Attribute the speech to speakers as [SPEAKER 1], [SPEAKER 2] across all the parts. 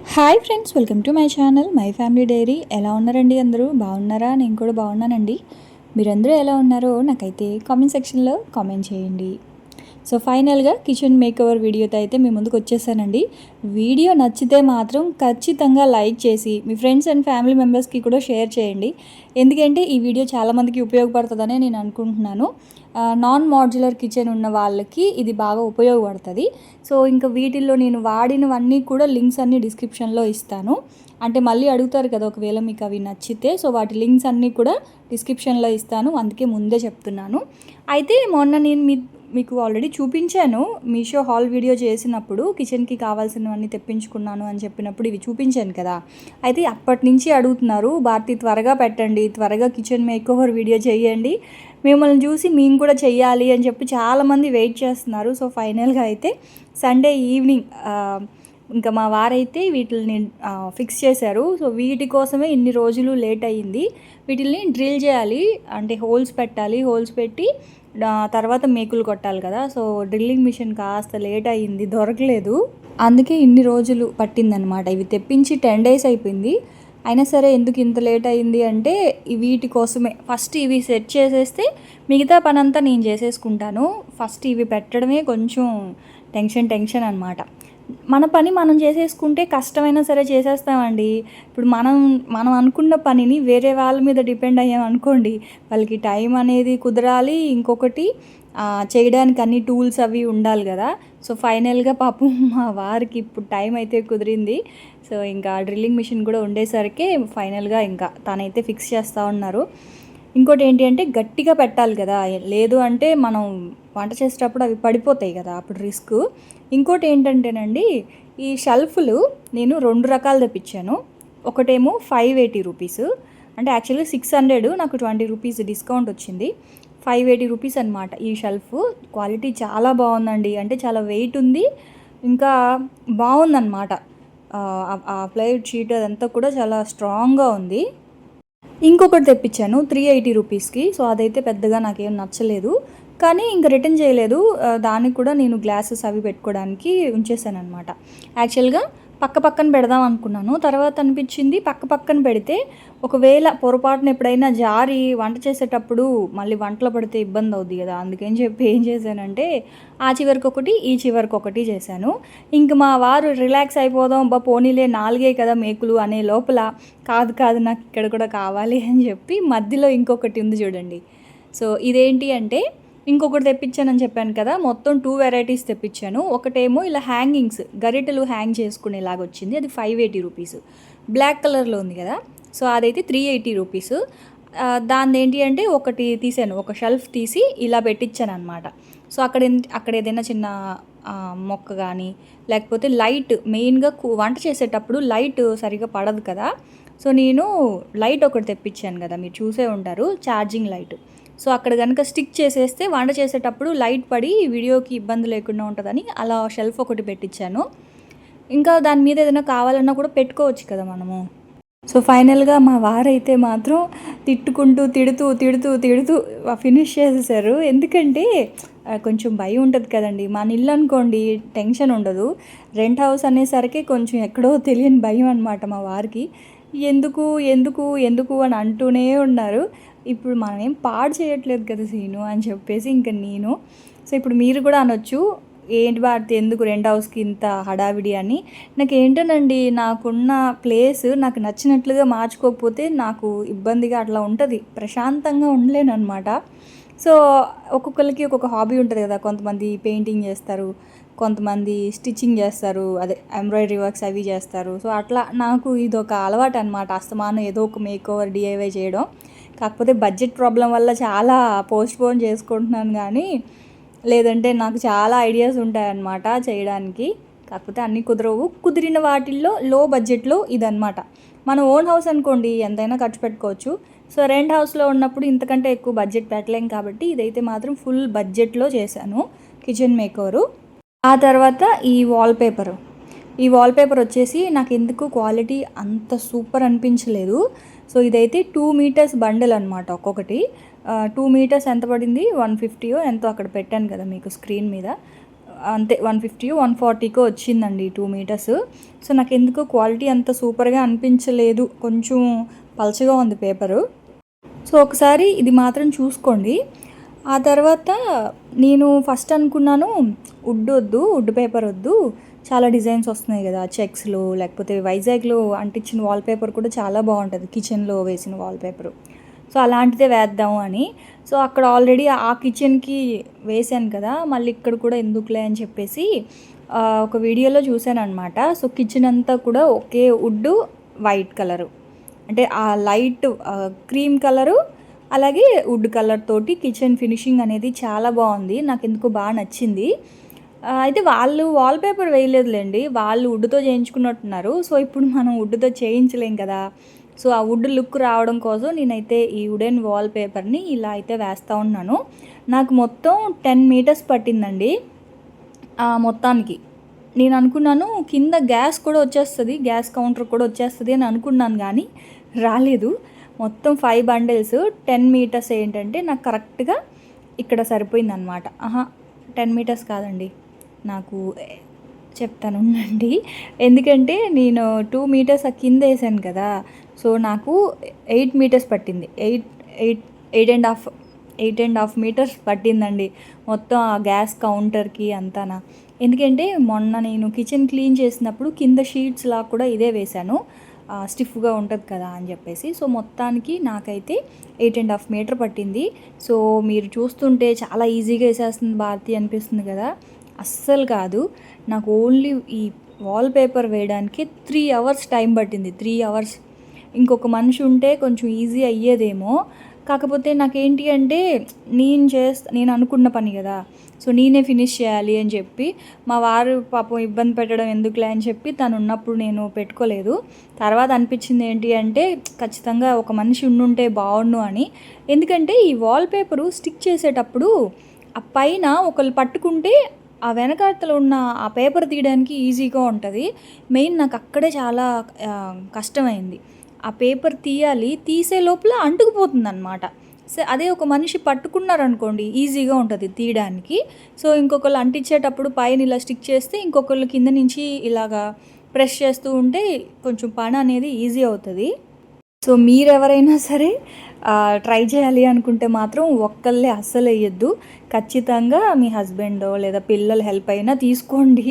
[SPEAKER 1] Hi friends, welcome to my channel my family dairy. ఎలా ఉన్నారండి? అందరూ బాగున్నారా? నేను కూడా బాగున్నానండి. మీరందరూ ఎలా ఉన్నారో నాకైతే కామెంట్ సెక్షన్లో కామెంట్ చేయండి. సో ఫైనల్గా కిచెన్ మేకోవర్ వీడియోతో అయితే మీ ముందుకు వచ్చేసానండి. వీడియో నచ్చితే మాత్రం ఖచ్చితంగా లైక్ చేసి మీ ఫ్రెండ్స్ అండ్ ఫ్యామిలీ మెంబర్స్కి కూడా షేర్ చేయండి. ఎందుకంటే ఈ వీడియో చాలామందికి ఉపయోగపడుతుందని నేను అనుకుంటున్నాను. నాన్ మాడ్యులర్ కిచెన్ ఉన్న వాళ్ళకి ఇది బాగా ఉపయోగపడుతుంది. సో ఇంకా వీటిల్లో నేను వాడినవన్నీ కూడా లింక్స్ అన్నీ డిస్క్రిప్షన్లో ఇస్తాను. అంటే మళ్ళీ అడుగుతారు కదా, ఒకవేళ మీకు అవి నచ్చితే. సో వాటి లింక్స్ అన్నీ కూడా డిస్క్రిప్షన్లో ఇస్తాను, అందుకే ముందే చెప్తున్నాను. అయితే మొన్న నేను మీకు ఆల్రెడీ చూపించాను. మీషో హాల్ వీడియో చేసినప్పుడు కిచెన్కి కావాల్సినవన్నీ తెప్పించుకున్నాను అని చెప్పినప్పుడు ఇవి చూపించాను కదా. అయితే అప్పటి నుంచి అడుగుతున్నారు, భారతి త్వరగా పెట్టండి, త్వరగా కిచెన్ మేకోవర్ వీడియో చేయండి, మిమ్మల్ని చూసి మేము కూడా చెయ్యాలి అని చెప్పి చాలామంది వెయిట్ చేస్తున్నారు. సో ఫైనల్గా అయితే సండే ఈవినింగ్ ఇంకా మా వారైతే వీటిని ఫిక్స్ చేశారు. సో వీటి కోసమే ఇన్ని రోజులు లేట్ అయ్యింది. వీటిని డ్రిల్ చేయాలి, అంటే హోల్స్ పెట్టాలి. హోల్స్ పెట్టి తర్వాత మేకులు కొట్టాలి కదా. సో డ్రిల్లింగ్ మిషన్ కాస్త లేట్ అయ్యింది, దొరకలేదు. అందుకే ఇన్ని రోజులు పట్టిందనమాట. ఇవి తెప్పించి 10 days అయిపోయింది. అయినా సరే ఎందుకు ఇంత లేట్ అయింది అంటే వీటి కోసమే. ఫస్ట్ ఇవి సెట్ చేసేస్తే మిగతా పనంతా నేను చేసేసుకుంటాను. ఫస్ట్ ఇవి పెట్టడమే కొంచెం టెన్షన్ అనమాట. మన పని మనం చేసేసుకుంటే కష్టమైనా సరే చేసేస్తామండి. ఇప్పుడు మనం అనుకున్న పనిని వేరే వాళ్ళ మీద డిపెండ్ అయ్యాం అనుకోండి, వాళ్ళకి టైం అనేది కుదరాలి. ఇంకొకటి చేయడానికి అన్ని టూల్స్ అవి ఉండాలి కదా. సో ఫైనల్గా పాపం మా వారికి ఇప్పుడు టైం అయితే కుదిరింది. సో ఇంకా డ్రిల్లింగ్ మిషన్ కూడా ఉండేసరికి ఫైనల్గా ఇంకా తనైతే ఫిక్స్ చేస్తూ ఉన్నారు. ఇంకోటి ఏంటి అంటే గట్టిగా పెట్టాలి కదా, లేదు అంటే మనం వంట చేసేటప్పుడు అవి పడిపోతాయి కదా, అప్పుడు రిస్క్. ఇంకోటి ఏంటంటేనండి, ఈ షెల్ఫ్లు నేను 2 రకాలు తెప్పించాను. ఒకటేమో 580 రూపీస్, అంటే యాక్చువల్లీ 600, నాకు 20 రూపీస్ డిస్కౌంట్ వచ్చింది. 580 రూపీస్ అనమాట ఈ షెల్ఫ్. క్వాలిటీ చాలా బాగుందండి, అంటే చాలా వెయిట్ ఉంది, ఇంకా బాగుందన్నమాట. ఆ ప్లైవుడ్ షీట్ అదంతా కూడా చాలా స్ట్రాంగ్గా ఉంది. ఇంకొకటి తెప్పించాను 380 రూపీస్కి. సో అదైతే పెద్దగా నాకేం నచ్చలేదు, కానీ ఇంకా రిటర్న్ చేయలేదు. దానికి కూడా నేను గ్లాసెస్ అవి పెట్టుకోవడానికి ఉంచేసాను అనమాట. యాక్చువల్గా పక్కన పెడదాం అనుకున్నాను, తర్వాత అనిపించింది పక్కన పెడితే ఒకవేళ పొరపాటున ఎప్పుడైనా జారి వంట చేసేటప్పుడు మళ్ళీ వంటలో పడితే ఇబ్బంది అవుద్ది కదా. అందుకని చెప్పి ఏం చేశానంటే ఆ చివరికి ఒకటి ఈ చివరికి ఒకటి చేశాను. ఇంక మా వారు రిలాక్స్ అయిపోదాం, పోనీలే 4 కదా మేకులు అనే లోపల కాదు నాకు ఇక్కడ కూడా కావాలి అని చెప్పి మధ్యలో ఇంకొకటి ఉంది చూడండి. సో ఇదేంటి అంటే ఇంకొకటి తెప్పించానని చెప్పాను కదా, మొత్తం 2 వెరైటీస్ తెప్పించాను. ఒకటేమో ఇలా హ్యాంగింగ్స్, గరిటెలు హ్యాంగ్ చేసుకునేలాగా వచ్చింది, అది 580 రూపీస్. బ్లాక్ కలర్లో ఉంది కదా, సో అదైతే 380 రూపీస్. దాని ఏంటి అంటే ఒకటి తీసాను, ఒక షెల్ఫ్ తీసి ఇలా పెట్టించాను అనమాట. సో అక్కడ ఏదైనా చిన్న మొక్క కానీ లేకపోతే లైట్, మెయిన్గా వంట చేసేటప్పుడు లైట్ సరిగా పడదు కదా. సో నేను లైట్ ఒకటి తెప్పించాను కదా, మీరు చూసే ఉంటారు, ఛార్జింగ్ లైట్. సో అక్కడ కనుక స్టిక్ చేసేస్తే వంట చేసేటప్పుడు లైట్ పడి వీడియోకి ఇబ్బంది లేకుండా ఉంటుందని అలా షెల్ఫ్ ఒకటి పెట్టించాను. ఇంకా దాని మీద ఏదైనా కావాలన్నా కూడా పెట్టుకోవచ్చు కదా మనము. సో ఫైనల్గా మా వారైతే మాత్రం తిడుతూ ఫినిష్ చేసేసారు. ఎందుకంటే కొంచెం భయం ఉంటుంది కదండి, మన ఇల్లు అనుకోండి టెన్షన్ ఉండదు. రెంట్ హౌస్ అనేసరికి కొంచెం ఎక్కడో తెలియని భయం అనమాట మా వారికి. ఎందుకు అని అంటూనే ఉన్నారు. ఇప్పుడు మనం ఏం పాడు చేయట్లేదు కదా సీను అని చెప్పేసి ఇంకా నేను. సో ఇప్పుడు మీరు కూడా అనొచ్చు, ఏంటి భారతి ఎందుకు రెంట్ హౌస్కి ఇంత హడావిడి అని. నాకు ఏంటోనండి, నాకున్న ప్లేస్ నాకు నచ్చినట్లుగా మార్చుకోకపోతే నాకు ఇబ్బందిగా అట్లా ఉంటుంది, ప్రశాంతంగా ఉండలేను అనమాట. సో ఒక్కొక్కరికి ఒక్కొక్క హాబీ ఉంటుంది కదా, కొంతమంది పెయింటింగ్ చేస్తారు, కొంతమంది స్టిచ్చింగ్ చేస్తారు, అదే ఎంబ్రాయిడరీ వర్క్స్ అవి చేస్తారు. సో అట్లా నాకు ఇది ఒక అలవాటు అనమాట, అస్తమానం ఏదో ఒక మేకోవర్ డిఐవై చేయడం. కాకపోతే బడ్జెట్ ప్రాబ్లం వల్ల చాలా పోస్ట్పోన్ చేసుకుంటున్నాను, కానీ లేదంటే నాకు చాలా ఐడియాస్ ఉంటాయన్నమాట చేయడానికి. కాకపోతే అన్నీ కుదరవు. కుదిరిన వాటిల్లో లో బడ్జెట్లో ఇదన్నమాట. మన ఓన్ హౌస్ అనుకోండి ఎంతైనా ఖర్చు పెట్టుకోవచ్చు. సో రెంట్ హౌస్లో ఉన్నప్పుడు ఇంతకంటే ఎక్కువ బడ్జెట్ పెట్టలేం కాబట్టి ఇదైతే మాత్రం ఫుల్ బడ్జెట్లో చేశాను కిచెన్ మేకోవరు. ఆ తర్వాత ఈ వాల్పేపర్ వచ్చేసి నాకు ఎందుకు క్వాలిటీ అంత సూపర్ అనిపించలేదు. సో ఇదైతే 2 meters బండిల్ అనమాట ఒక్కొక్కటి. 2 meters ఎంత పడింది, 150 ఎంతో అక్కడ పెట్టాను కదా మీకు స్క్రీన్ మీద. అంతే 150-140కో వచ్చిందండి 2 మీటర్స్. సో నాకెందుకో క్వాలిటీ అంత సూపర్గా అనిపించలేదు, కొంచెం పలచగా ఉంది పేపరు. సో ఒకసారి ఇది మాత్రం చూసుకోండి. ఆ తర్వాత నేను ఫస్ట్ అనుకున్నాను వుడ్ పేపర్ వద్దు, చాలా డిజైన్స్ వస్తున్నాయి కదా చెక్స్లో, లేకపోతే వైజాగ్లో అంటించిన వాల్పేపర్ కూడా చాలా బాగుంటుంది, కిచెన్లో వేసిన వాల్పేపరు. సో అలాంటిదే వేద్దాము అని. సో అక్కడ ఆల్రెడీ ఆ కిచెన్కి వేసాను కదా, మళ్ళీ ఇక్కడ కూడా ఎందుకులే అని చెప్పేసి ఒక వీడియోలో చూశాను అనమాట. సో కిచెన్ అంతా కూడా ఒకే వుడ్ వైట్ కలరు, అంటే ఆ లైట్ క్రీమ్ కలరు అలాగే వుడ్ కలర్ తోటి కిచెన్ ఫినిషింగ్ అనేది చాలా బాగుంది, నాకు ఎందుకో బాగా నచ్చింది. అయితే వాళ్ళు వాల్పేపర్ వేయలేదులేండి, వాళ్ళు వుడ్తో చేయించుకున్నట్టున్నారు. సో ఇప్పుడు మనం వుడ్తో చేయించలేం కదా. సో ఆ వుడ్ లుక్ రావడం కోసం నేనైతే ఈ వుడెన్ వాల్పేపర్ని ఇలా అయితే వేస్తూ ఉన్నాను. నాకు మొత్తం 10 మీటర్స్ పట్టిందండి మొత్తానికి. నేను అనుకున్నాను కింద గ్యాస్ కూడా వచ్చేస్తుంది, గ్యాస్ కౌంటర్ కూడా వచ్చేస్తుంది అని అనుకున్నాను, కానీ రాలేదు. మొత్తం 5 బండిల్స్ 10 మీటర్స్ ఏంటంటే నాకు కరెక్ట్గా ఇక్కడ సరిపోయింది అనమాట. 10 మీటర్స్ కాదండి, నాకు చెప్తాను ఉండండి. ఎందుకంటే నేను 2 మీటర్స్ కింద వేసాను కదా, సో నాకు 8 మీటర్స్ పట్టింది. 8.5 మీటర్స్ పట్టిందండి మొత్తం ఆ గ్యాస్ కౌంటర్కి అంతానా. ఎందుకంటే మొన్న నేను కిచెన్ క్లీన్ చేసినప్పుడు కింద షీట్స్ లా కూడా ఇదే వేశాను, స్టిఫ్గా ఉంటుంది కదా అని చెప్పేసి. సో మొత్తానికి నాకైతే 8.5 మీటర్ పట్టింది. సో మీరు చూస్తుంటే చాలా ఈజీగా వేసేస్తుంది భారతి అనిపిస్తుంది కదా, అస్సలు కాదు. నాకు ఓన్లీ ఈ వాల్పేపర్ వేయడానికి 3 అవర్స్ టైం పట్టింది. 3 అవర్స్. ఇంకొక మనిషి ఉంటే కొంచెం ఈజీ అయ్యేదేమో, కాకపోతే నాకేంటి అంటే నేను అనుకున్న పని కదా, సో నేనే ఫినిష్ చేయాలి అని చెప్పి మా వారు పాపం ఇబ్బంది పెట్టడం ఎందుకులే అని చెప్పి తను ఉన్నప్పుడు నేను పెట్టుకోలేదు. తర్వాత అనిపించింది ఏంటి అంటే ఖచ్చితంగా ఒక మనిషి ఉండుంటే బాగుండు అని. ఎందుకంటే ఈ వాల్పేపరు స్టిక్ చేసేటప్పుడు ఆ పైన ఒకళ్ళు పట్టుకుంటే ఆ వెనకాతలో ఉన్న ఆ పేపర్ తీయడానికి ఈజీగా ఉంటుంది. మెయిన్ నాకు అక్కడే చాలా కష్టమైంది. ఆ పేపర్ తీసే లోపల అంటుకుపోతుంది అనమాట. సో అదే ఒక మనిషి పట్టుకున్నారనుకోండి ఈజీగా ఉంటుంది తీయడానికి. సో ఇంకొకళ్ళు అంటించేటప్పుడు పైన ఇలా స్టిక్ చేస్తే ఇంకొకళ్ళు కింద నుంచి ఇలాగా ప్రెస్ చేస్తూ ఉంటే కొంచెం పని అనేది ఈజీ అవుతుంది. సో మీరెవరైనా సరే ట్రై చేయాలి అనుకుంటే మాత్రం ఒక్కళ్ళే అస్సలు వేయద్దు, ఖచ్చితంగా మీ హస్బెండో లేదా పిల్లల హెల్ప్ అయినా తీసుకోండి.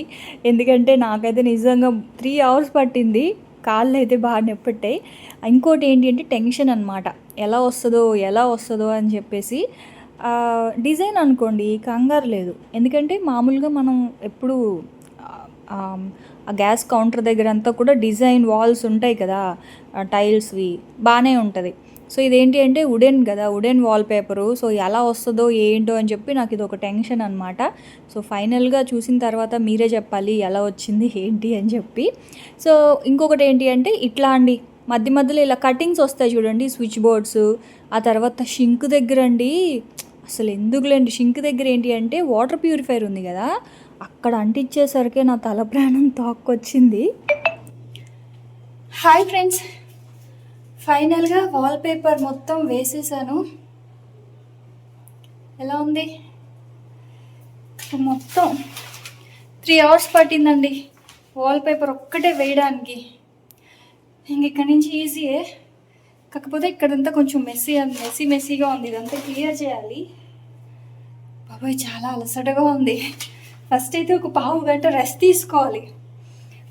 [SPEAKER 1] ఎందుకంటే నాకైతే నిజంగా 3 అవర్స్ పట్టింది, కాళ్ళు అయితే బాగా నొప్పెట్టాయి. ఇంకోటి ఏంటి అంటే టెన్షన్ అనమాట, ఎలా వస్తుందో అని చెప్పేసి. డిజైన్ అనుకోండి కంగారు లేదు, ఎందుకంటే మామూలుగా మనం ఎప్పుడు ఆ గ్యాస్ కౌంటర్ దగ్గర అంతా కూడా డిజైన్ వాల్స్ ఉంటాయి కదా టైల్స్వి, బాగానే ఉంటుంది. సో ఇదేంటి అంటే వుడెన్ వాల్పేపరు. సో ఎలా వస్తుందో ఏంటో అని చెప్పి నాకు ఇది ఒక టెన్షన్ అనమాట. సో ఫైనల్గా చూసిన తర్వాత మీరే చెప్పాలి ఎలా వచ్చింది ఏంటి అని చెప్పి. సో ఇంకొకటి ఏంటి అంటే ఇట్లా అండి, మధ్యలో ఇలా కటింగ్స్ వస్తాయి చూడండి స్విచ్ బోర్డ్స్. ఆ తర్వాత షింక్ దగ్గర అండి, అసలు ఎందుకులేండి షింక్ దగ్గర ఏంటి అంటే వాటర్ ప్యూరిఫైర్ ఉంది కదా, అక్కడ అంటించేసరికి నా తల ప్రాణం తోక్కొచ్చింది. హాయ్ ఫ్రెండ్స్, ఫైనల్గా వాల్పేపర్ మొత్తం వేసేసాను. ఎలా ఉంది? మొత్తం 3 అవర్స్ పట్టిందండి వాల్పేపర్ ఒక్కటే వేయడానికి. ఇంక ఇక్కడి నుంచి ఈజీయే, కాకపోతే ఇక్కడంతా కొంచెం మెస్సీగా ఉంది, ఇదంతా క్లియర్ చేయాలి. బాబాయ్ చాలా అలసటగా ఉంది. ఫస్ట్ అయితే ఒక పావు గంట రెస్ట్ తీసుకోవాలి,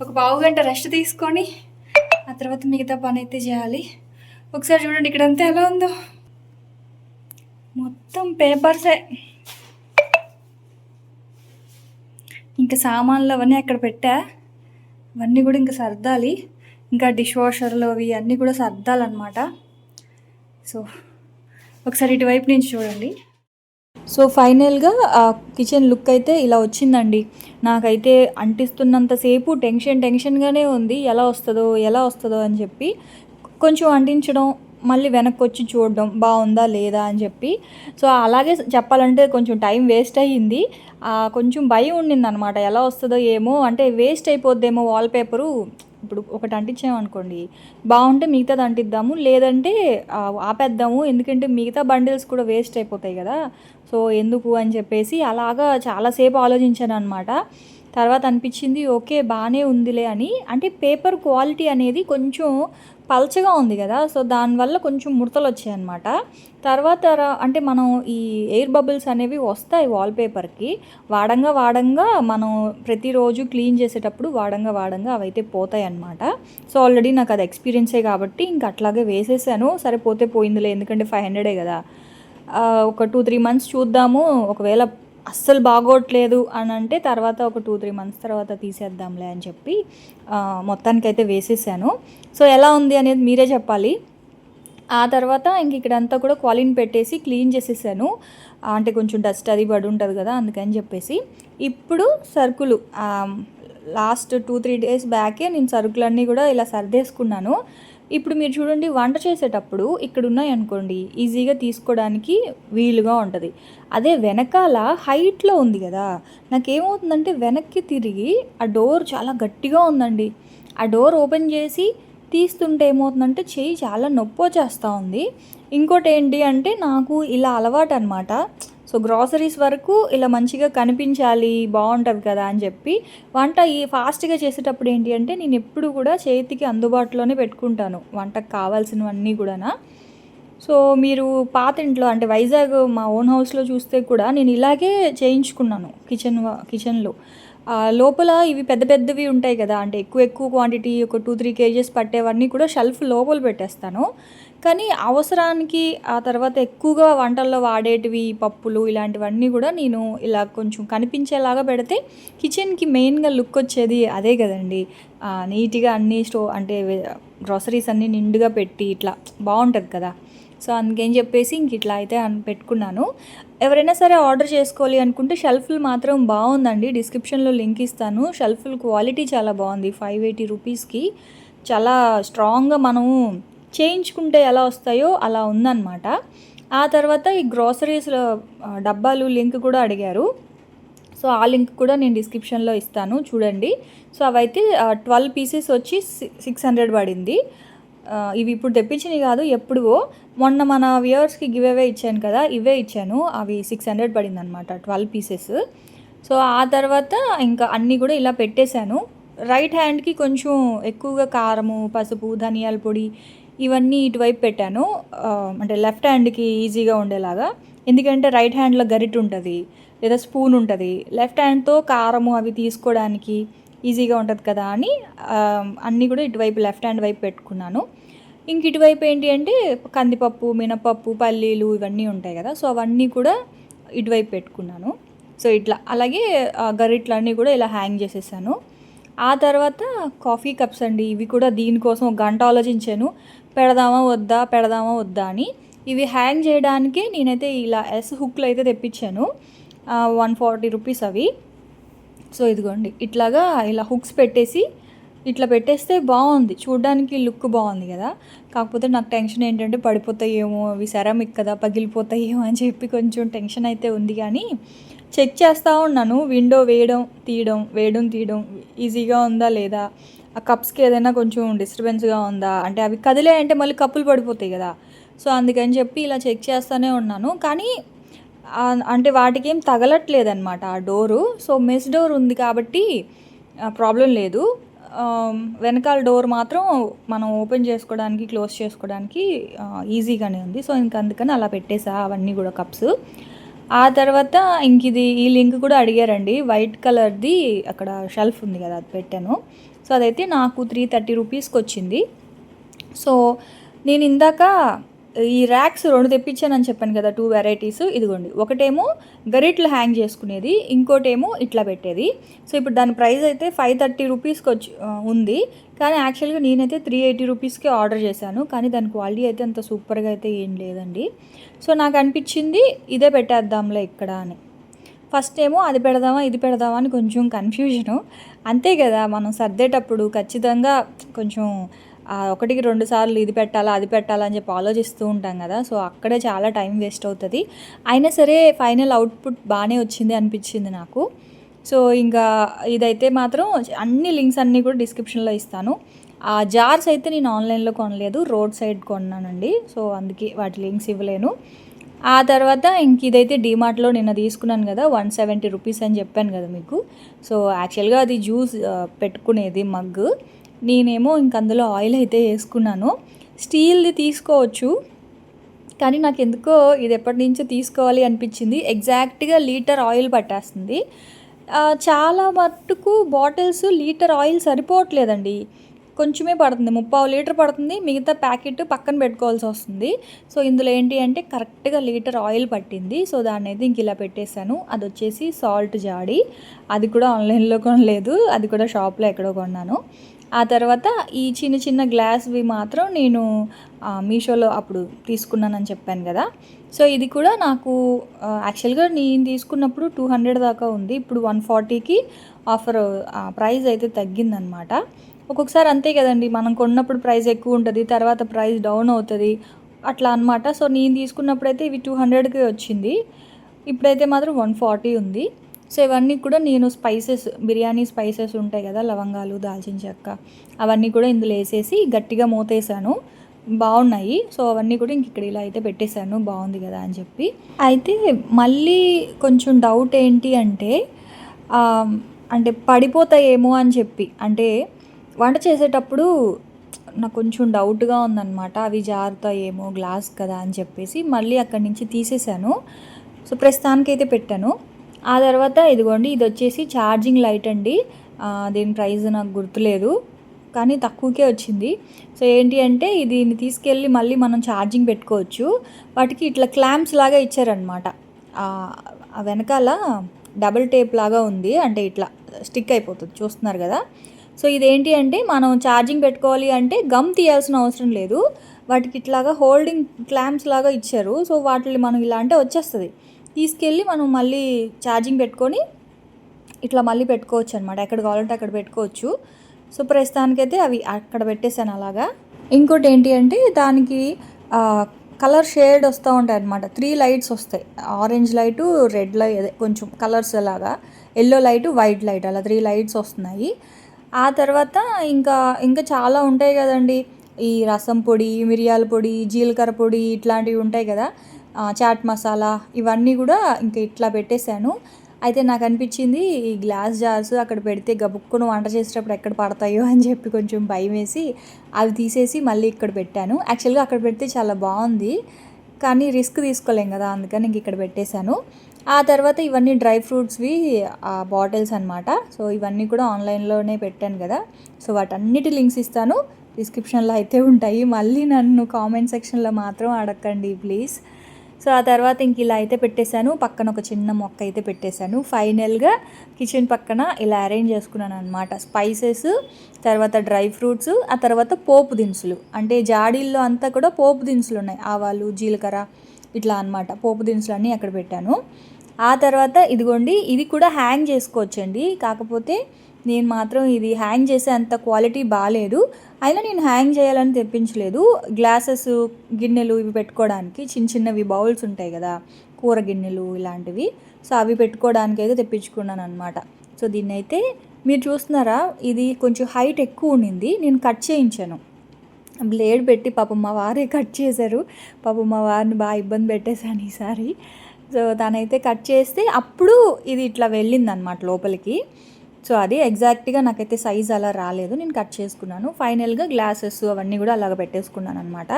[SPEAKER 1] ఒక పావు గంట రెస్ట్ తీసుకొని ఆ తర్వాత మిగతా పని అయితే చేయాలి. ఒకసారి చూడండి ఇక్కడంతా ఎలా ఉందో, మొత్తం పేపర్సే. ఇంకా సామాన్లు అవన్నీ అక్కడ పెట్టా, అవన్నీ కూడా ఇంకా సర్దాలి. ఇంకా డిష్ వాషర్లు అవి అన్నీ కూడా సర్దాలన్నమాట. సో ఒకసారి ఇటువైపు నుంచి చూడండి. సో ఫైనల్గా ఆ కిచెన్ లుక్ అయితే ఇలా వచ్చిందండి. నాకైతే అంటిస్తున్నంతసేపు టెన్షన్గానే ఉంది, ఎలా వస్తుందో అని చెప్పి. కొంచెం అంటించడం, మళ్ళీ వెనక్కి వచ్చి చూడడం బాగుందా లేదా అని చెప్పి. సో అలాగే చెప్పాలంటే కొంచెం టైం వేస్ట్ అయ్యింది, కొంచెం భయం ఉండింది అనమాట, ఎలా వస్తుందో ఏమో, అంటే వేస్ట్ అయిపోద్దేమో వాల్పేపరు ఇప్పుడు ఒకటి అంటించామనుకోండి, బాగుంటే మిగతాది అంటిద్దాము, లేదంటే ఆపేద్దాము, ఎందుకంటే మిగతా బండిల్స్ కూడా వేస్ట్ అయిపోతాయి కదా, సో ఎందుకు అని చెప్పేసి అలాగా చాలాసేపు ఆలోచించాను అనమాట. తర్వాత అనిపించింది ఓకే బాగానే ఉందిలే అని. అంటే పేపర్ క్వాలిటీ అనేది కొంచెం పల్చగా ఉంది కదా, సో దానివల్ల కొంచెం ముడతలు వచ్చాయన్నమాట. తర్వాత అంటే మనం ఈ ఎయిర్ బబుల్స్ అనేవి వస్తాయి వాల్పేపర్కి, వాడంగా మనం ప్రతిరోజు క్లీన్ చేసేటప్పుడు వాడంగా అవైతే పోతాయి అన్నమాట. సో ఆల్రెడీ నాకు అది ఎక్స్పీరియన్సే కాబట్టి ఇంక అట్లాగే వేసేసాను. సరే పోతే పోయిందిలే, ఎందుకంటే 500 కదా, ఒక 2-3 మంత్స్ చూద్దాము, ఒకవేళ అస్సలు బాగోట్లేదు అని అంటే తర్వాత ఒక 2-3 మంత్స్ తర్వాత తీసేద్దాంలే అని చెప్పి మొత్తానికైతే వేసేసాను. సో ఎలా ఉంది అనేది మీరే చెప్పాలి. ఆ తర్వాత ఇంక ఇక్కడంతా కూడా క్వాలిన్ పెట్టేసి క్లీన్ చేసేసాను. అంటే కొంచెం డస్ట్ అది పడి ఉంటుంది కదా, అందుకని చెప్పేసి. ఇప్పుడు సరుకులు లాస్ట్ 2-3 డేస్ బ్యాకే నేను సరుకులన్నీ కూడా ఇలా సర్దేసుకున్నాను. ఇప్పుడు మీరు చూడండి, వంట చేసేటప్పుడు ఇక్కడ ఉన్నాయనుకోండి ఈజీగా తీసుకోవడానికి వీలుగా ఉంటుంది. అదే వెనకాల హైట్లో ఉంది కదా, నాకేమవుతుందంటే వెనక్కి తిరిగి ఆ డోర్ చాలా గట్టిగా ఉందండి. ఆ డోర్ ఓపెన్ చేసి తీస్తుంటే ఏమవుతుందంటే చెయ్యి చాలా నొప్పి వచ్చేస్తూ ఉంది. ఇంకోటి ఏంటి అంటే నాకు ఇలా అలవాటు అనమాట. సో గ్రాసరీస్ వరకు ఇలా మంచిగా కనిపించాలి, బాగుంటుంది కదా అని చెప్పి వంట ఈ ఫాస్ట్గా చేసేటప్పుడు ఏంటి అంటే నేను ఎప్పుడు కూడా చేతికి అందుబాటులోనే పెట్టుకుంటాను వంటకు కావాల్సినవన్నీ కూడా. సో మీరు పాత ఇంట్లో అంటే వైజాగ్ మా ఓన్ హౌస్లో చూస్తే కూడా నేను ఇలాగే చేయించుకున్నాను కిచెన్లో. లోపల ఇవి పెద్ద పెద్దవి ఉంటాయి కదా, అంటే ఎక్కువ క్వాంటిటీ ఒక 2-3 కేజెస్ పట్టేవన్నీ కూడా షెల్ఫ్ లోపల పెట్టేస్తాను. కానీ అవసరానికి ఆ తర్వాత ఎక్కువగా వంటల్లో వాడేటివి పప్పులు ఇలాంటివన్నీ కూడా నేను ఇలా కొంచెం కనిపించేలాగా పెడితే కిచెన్కి మెయిన్గా లుక్ వచ్చేది అదే కదండి. నీట్గా అన్నీ అంటే గ్రాసరీస్ అన్నీ నిండుగా పెట్టి ఇట్లా బాగుంటుంది కదా. సో అందుకని చెప్పేసి ఇంక ఇట్లా అయితే పెట్టుకున్నాను. ఎవరైనా సరే ఆర్డర్ చేసుకోవాలి అనుకుంటే షెల్ఫ్లు మాత్రం బాగుందండి, డిస్క్రిప్షన్లో లింక్ ఇస్తాను. షెల్ఫ్లు క్వాలిటీ చాలా బాగుంది. 580 రూపీస్కి చాలా స్ట్రాంగ్గా మనము చేయించుకుంటే ఎలా వస్తాయో అలా ఉందన్నమాట. ఆ తర్వాత ఈ గ్రాసరీస్లో డబ్బాలు లింక్ కూడా అడిగారు. సో ఆ లింక్ కూడా నేను డిస్క్రిప్షన్లో ఇస్తాను, చూడండి. సో అవైతే 12 పీసెస్ వచ్చి 600 పడింది. ఇవి ఇప్పుడు తెప్పించినవి కాదు, ఎప్పుడువో మొన్న మన వ్యూవర్స్కి గివ్ అవే ఇచ్చాను కదా, ఇవే ఇచ్చాను. అవి 600 పడింది అనమాట 12 పీసెస్. సో ఆ తర్వాత ఇంకా అన్నీ కూడా ఇలా పెట్టేశాను. రైట్ హ్యాండ్కి కొంచెం ఎక్కువగా కారము, పసుపు, ధనియాల పొడి ఇవన్నీ ఇటువైపు పెట్టాను, అంటే లెఫ్ట్ హ్యాండ్కి ఈజీగా ఉండేలాగా. ఎందుకంటే రైట్ హ్యాండ్లో గరిటె ఉంటుంది లేదా స్పూన్ ఉంటుంది, లెఫ్ట్ హ్యాండ్తో కారము అవి తీసుకోవడానికి ఈజీగా ఉంటుంది కదా అని అన్నీ కూడా ఇటువైపు లెఫ్ట్ హ్యాండ్ వైపు పెట్టుకున్నాను. ఇంక ఇటువైపు ఏంటి అంటే కందిపప్పు, మినపప్పు, పల్లీలు ఇవన్నీ ఉంటాయి కదా, సో అవన్నీ కూడా ఇటువైపు పెట్టుకున్నాను. సో ఇట్లా అలాగే గరిట్లన్నీ కూడా ఇలా హ్యాంగ్ చేసేసాను. ఆ తర్వాత కాఫీ కప్స్ అండి, ఇవి కూడా దీనికోసం ఒక గంట ఆలోచించాను, పెడదామా వద్దా అని. ఇవి హ్యాంగ్ చేయడానికి నేనైతే ఇలా హుక్లు అయితే తెప్పించాను, 140 రూపీస్ అవి. సో ఇదిగోండి ఇట్లాగా ఇలా హుక్స్ పెట్టేసి ఇట్లా పెట్టేస్తే బాగుంది, చూడడానికి లుక్ బాగుంది కదా. కాకపోతే నాకు టెన్షన్ ఏంటంటే పడిపోతాయేమో, అవి సెరామిక్ కదా, పగిలిపోతాయేమో అని చెప్పి కొంచెం టెన్షన్ అయితే ఉంది. కానీ చెక్ చేస్తూ ఉన్నాను, విండో వేయడం తీయడం ఈజీగా ఉందా లేదా, ఆ కప్స్కి ఏదైనా కొంచెం డిస్టర్బెన్స్గా ఉందా, అంటే అవి కదిలే అంటే మళ్ళీ కప్పులు పడిపోతాయి కదా. సో అందుకని చెప్పి ఇలా చెక్ చేస్తూనే ఉన్నాను. కానీ అంటే వాటికి ఏం తగలట్లేదన్నమాట ఆ డోరు. సో మెస్ డోర్ ఉంది కాబట్టి ప్రాబ్లం లేదు. వెనకాల డోర్ మాత్రం మనం ఓపెన్ చేసుకోవడానికి క్లోజ్ చేసుకోవడానికి ఈజీగానే ఉంది. సో అందుకని అలా పెట్టేసా అవన్నీ కూడా కప్స్. ఆ తర్వాత ఈ లింక్ కూడా అడిగారండి, వైట్ కలర్ది అక్కడ షెల్ఫ్ ఉంది కదా అది పెట్టాను. సో అదైతే నాకు 330 రూపీస్కి వచ్చింది. సో నేను ఇందాక ఈ ర్యాక్స్ 2 తెప్పించానని చెప్పాను కదా, 2 వెరైటీస్. ఇదిగోండి, ఒకటేమో గరిట్లు హ్యాంగ్ చేసుకునేది, ఇంకోటేమో ఇట్లా పెట్టేది. సో ఇప్పుడు దాని ప్రైస్ అయితే 530 రూపీస్కి ఉంది. కానీ యాక్చువల్గా నేనైతే 380 రూపీస్కి ఆర్డర్ చేశాను. కానీ దాని క్వాలిటీ అయితే అంత సూపర్గా అయితే ఏం లేదండి. సో నాకు అనిపించింది ఇదే పెట్టేద్దాంలే ఇక్కడ అని. ఫస్ట్ ఏమో అది పెడదామా ఇది పెడదామా అని కొంచెం కన్ఫ్యూజను. అంతే కదా, మనం సర్దేటప్పుడు ఖచ్చితంగా కొంచెం 1-2 సార్లు ఇది పెట్టాలా అది పెట్టాలా అని చెప్పి ఆలోచిస్తూ ఉంటాం కదా. సో అక్కడే చాలా టైం వేస్ట్ అవుతుంది. అయినా సరే ఫైనల్ అవుట్పుట్ బాగానే వచ్చింది అనిపించింది నాకు. సో ఇంకా ఇదైతే మాత్రం అన్ని లింక్స్ అన్నీ కూడా డిస్క్రిప్షన్లో ఇస్తాను. ఆ జార్స్ అయితే నేను ఆన్లైన్లో కొనలేదు, రోడ్ సైడ్ కొన్నానండి. సో అందుకే వాటి లింక్స్ ఇవ్వలేను. ఆ తర్వాత ఇంక ఇదైతే డీమార్ట్లో నిన్న తీసుకున్నాను కదా, 170 రూపీస్ అని చెప్పాను కదా మీకు. సో యాక్చువల్గా అది జ్యూస్ పెట్టుకునేది మగ్గు. నేనేమో ఇంక అందులో ఆయిల్ అయితే వేసుకున్నాను. స్టీల్ది తీసుకోవచ్చు, కానీ నాకు ఎందుకో ఇది ఎప్పటి నుంచో తీసుకోవాలి అనిపించింది. ఎగ్జాక్ట్గా లీటర్ ఆయిల్ పట్టేస్తుంది. చాలా మట్టుకు బాటిల్స్ లీటర్ ఆయిల్ సరిపోవట్లేదండి, కొంచెమే పడుతుంది, 3/4 లీటర్ పడుతుంది. మిగతా ప్యాకెట్ పక్కన పెట్టుకోవాల్సి వస్తుంది. సో ఇందులో ఏంటి అంటే కరెక్ట్గా లీటర్ ఆయిల్ పట్టింది. సో దాన్ని అయితే ఇంక ఇలా పెట్టేశాను. అది వచ్చేసి సాల్ట్ జాడి, అది కూడా ఆన్లైన్లో కొనలేదు, అది కూడా షాప్లో ఎక్కడో కొన్నాను. ఆ తర్వాత ఈ చిన్న చిన్న గ్లాస్వి మాత్రం నేను మీషోలో అప్పుడు తీసుకున్నానని చెప్పాను కదా. సో ఇది కూడా నాకు యాక్చువల్గా నేను తీసుకున్నప్పుడు 200 దాకా ఉంది. ఇప్పుడు 140కి ఆఫర్, ప్రైస్ అయితే తగ్గిందనమాట. ఒక్కొక్కసారి అంతే కదండి, మనం కొన్నప్పుడు ప్రైస్ ఎక్కువ ఉంటుంది, తర్వాత ప్రైస్ డౌన్ అవుతుంది, అట్లా అనమాట. సో నేను తీసుకున్నప్పుడైతే ఇవి 200కి వచ్చింది, ఇప్పుడైతే మాత్రం 140 ఉంది. సో ఇవన్నీ కూడా నేను స్పైసెస్, బిర్యానీ స్పైసెస్ ఉంటాయి కదా, లవంగాలు, దాల్చిన చెక్క, అవన్నీ కూడా ఇందులో వేసేసి గట్టిగా మూతేసాను. బాగున్నాయి. సో అవన్నీ కూడా ఇంక ఇక్కడ ఇలా అయితే పెట్టేశాను, బాగుంది కదా అని చెప్పి. అయితే మళ్ళీ కొంచెం డౌట్ ఏంటి అంటే అంటే పడిపోతాయేమో అని చెప్పి, అంటే వంట చేసేటప్పుడు నాకు కొంచెం డౌట్గా ఉందన్నమాట, అవి జారుతాయేమో గ్లాస్ కదా అని చెప్పేసి మళ్ళీ అక్కడి నుంచి తీసేసాను. సో ప్రస్తుతానికైతే పెట్టాను. ఆ తర్వాత ఇదిగోండి, ఇది వచ్చేసి ఛార్జింగ్ లైట్ అండి. దీని ప్రైస్ నాకు గుర్తులేదు, కానీ తక్కువకే వచ్చింది. సో ఏంటి అంటే దీన్ని తీసుకెళ్ళి మళ్ళీ మనం ఛార్జింగ్ పెట్టుకోవచ్చు. వాటికి ఇట్లా క్లాంప్స్ లాగా ఇచ్చారనమాట. వెనకాల డబుల్ టేప్ లాగా ఉంది, అంటే ఇట్లా స్టిక్ అయిపోతుంది, చూస్తున్నారు కదా. సో ఇదేంటి అంటే మనం ఛార్జింగ్ పెట్టుకోవాలి అంటే గమ్ తీయాల్సిన అవసరం లేదు, వాటికి ఇట్లాగా హోల్డింగ్ క్లాంప్స్ లాగా ఇచ్చారు. సో వాటిని మనం ఇలా అంటే వచ్చేస్తుంది, తీసుకెళ్ళి మనం మళ్ళీ ఛార్జింగ్ పెట్టుకొని ఇట్లా మళ్ళీ పెట్టుకోవచ్చు అనమాట, ఎక్కడ కావాలంటే అక్కడ పెట్టుకోవచ్చు. సో ప్రస్తుతానికైతే అవి అక్కడ పెట్టేశాను అలాగా. ఇంకోటి ఏంటి అంటే దానికి కలర్ షేడ్ వస్తూ ఉంటాయి అనమాట, 3 లైట్స్ వస్తాయి, ఆరెంజ్ లైటు, రెడ్ లైట్, అదే కొంచెం కలర్స్ అలాగా, ఎల్లో లైటు, వైట్ లైట్, అలా 3 లైట్స్ వస్తున్నాయి. ఆ తర్వాత ఇంకా చాలా ఉంటాయి కదండి, ఈ రసం పొడి, మిరియాల పొడి, జీలకర్ర పొడి, ఇట్లాంటివి ఉంటాయి కదా, చాట్ మసాలా, ఇవన్నీ కూడా ఇంకా ఇట్లా పెట్టేశాను. అయితే నాకు అనిపించింది ఈ గ్లాస్ జార్స్ అక్కడ పెడితే గబుక్కును వంట చేసేటప్పుడు ఎక్కడ పడతాయో అని చెప్పి కొంచెం భయం వేసి అవి తీసేసి మళ్ళీ ఇక్కడ పెట్టాను. యాక్చువల్గా అక్కడ పెడితే చాలా బాగుంది, కానీ రిస్క్ తీసుకోలేం కదా, అందుకని ఇంక ఇక్కడ పెట్టేశాను. ఆ తర్వాత ఇవన్నీ డ్రై ఫ్రూట్స్వి బాటిల్స్ అనమాట. సో ఇవన్నీ కూడా ఆన్లైన్లోనే పెట్టాను కదా. సో వాటన్నిటి లింక్స్ ఇస్తాను, డిస్క్రిప్షన్లో అయితే ఉంటాయి. మళ్ళీ నన్ను కామెంట్ సెక్షన్లో మాత్రం అడగండి ప్లీజ్. సో ఆ తర్వాత ఇంక ఇలా అయితే పెట్టేశాను, పక్కన ఒక చిన్న మొక్క అయితే పెట్టేశాను. ఫైనల్గా కిచెన్ పక్కన ఇలా అరేంజ్ చేసుకున్నాను అనమాట. స్పైసెస్, తర్వాత డ్రై ఫ్రూట్స్, ఆ తర్వాత పోపు దినుసులు, అంటే జాడీల్లో అంతా కూడా పోపు దినుసులు ఉన్నాయి, ఆవాలు, జీలకర్ర, ఇట్లా అనమాట. పోపు దినుసులు అన్నీ అక్కడ పెట్టాను. ఆ తర్వాత ఇదిగోండి, ఇది కూడా హ్యాంగ్ చేసుకోవచ్చండి, కాకపోతే నేను మాత్రం ఇది హ్యాంగ్ చేసే అంత క్వాలిటీ బాగాలేదు, అయినా నేను హ్యాంగ్ చేయాలని తెప్పించలేదు. గ్లాసెస్, గిన్నెలు ఇవి పెట్టుకోవడానికి చిన్న చిన్నవి బౌల్స్ ఉంటాయి కదా, కూర గిన్నెలు ఇలాంటివి, సో అవి పెట్టుకోవడానికి అయితే తెప్పించుకున్నాను అనమాట. సో దీన్ని అయితే మీరు చూస్తున్నారా, ఇది కొంచెం హైట్ ఎక్కువ ఉండింది, నేను కట్ చేయించాను, బ్లేడ్ పెట్టి. పాపం మా వారే కట్ చేశారు, పాపం మా వారిని బాగా ఇబ్బంది పెట్టేశాను ఈసారి. సో తనైతే కట్ చేస్తే అప్పుడు ఇది ఇట్లా వెళ్ళిందనమాట లోపలికి. సో అది ఎగ్జాక్ట్గా నాకైతే సైజ్ అలా రాలేదు, నేను కట్ చేసుకున్నాను. ఫైనల్గా గ్లాసెస్ అవన్నీ కూడా అలాగ పెట్టేసుకున్నాను అనమాట.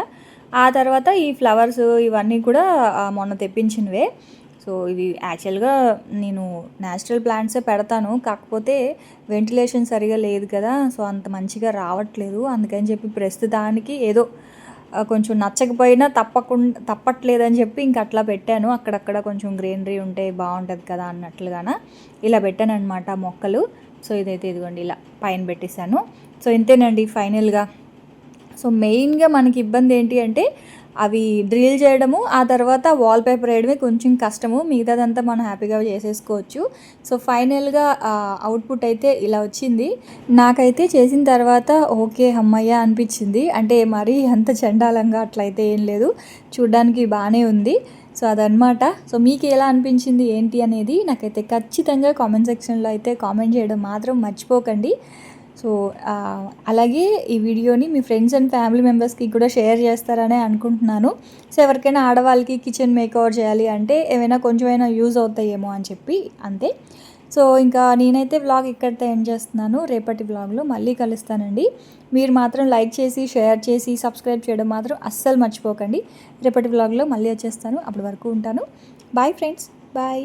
[SPEAKER 1] ఆ తర్వాత ఈ ఫ్లవర్స్ ఇవన్నీ కూడా మొన్న తెప్పించినవే. సో ఇవి యాక్చువల్గా నేను న్యాచురల్ ప్లాంట్సే పెడతాను, కాకపోతే వెంటిలేషన్ సరిగా లేదు కదా, సో అంత మంచిగా రావట్లేదు, అందుకని చెప్పి ప్రస్తుతానికి ఏదో కొంచెం నచ్చకపోయినా తప్పట్లేదని చెప్పి ఇంక అట్లా పెట్టాను. అక్కడక్కడ కొంచెం గ్రీనరీ ఉంటే బాగుంటుంది కదా అన్నట్లుగాన ఇలా పెట్టాను అనమాట మొక్కలు. సో ఇదైతే ఇదిగోండి ఇలా పైన పెట్టేశాను. సో ఇంతేనండి ఫైనల్గా. సో మెయిన్గా మనకి ఇబ్బంది ఏంటి అంటే అవి డ్రిల్ చేయడము, ఆ తర్వాత వాల్ పేపర్ వేయడమే కొంచెం కష్టము, మిగతాదంతా మనం హ్యాపీగా చేసేసుకోవచ్చు. సో ఫైనల్గా అవుట్పుట్ అయితే ఇలా వచ్చింది. నాకైతే చేసిన తర్వాత ఓకే అమ్మయ్య అనిపించింది, అంటే మరీ అంత చండాలంగా అట్లయితే ఏం లేదు, చూడ్డానికి బాగానే ఉంది. సో అదనమాట. సో మీకు ఎలా అనిపించింది ఏంటి అనేది నాకైతే ఖచ్చితంగా కామెంట్ సెక్షన్లో అయితే కామెంట్ చేయడం మాత్రం మర్చిపోకండి. సో అలాగే ఈ వీడియోని మీ ఫ్రెండ్స్ అండ్ ఫ్యామిలీ మెంబర్స్కి కూడా షేర్ చేస్తారనే అనుకుంటున్నాను. సో ఎవరికైనా ఆడవాళ్ళకి కిచెన్ మేకోవర్ చేయాలి అంటే ఏమైనా కొంచెమైనా యూజ్ అవుతాయేమో అని చెప్పి అంతే. సో ఇంకా నేనైతే వ్లాగ్ ఇక్కడితో ఎండ్ చేస్తున్నాను. రేపటి వ్లాగ్లో మళ్ళీ కలుస్తానండి. మీరు మాత్రం లైక్ చేసి, షేర్ చేసి, సబ్స్క్రైబ్ చేయడం మాత్రం అస్సలు మర్చిపోకండి. రేపటి వ్లాగ్లో మళ్ళీ వచ్చేస్తాను. అప్పటి వరకు ఉంటాను. Bye friends, bye.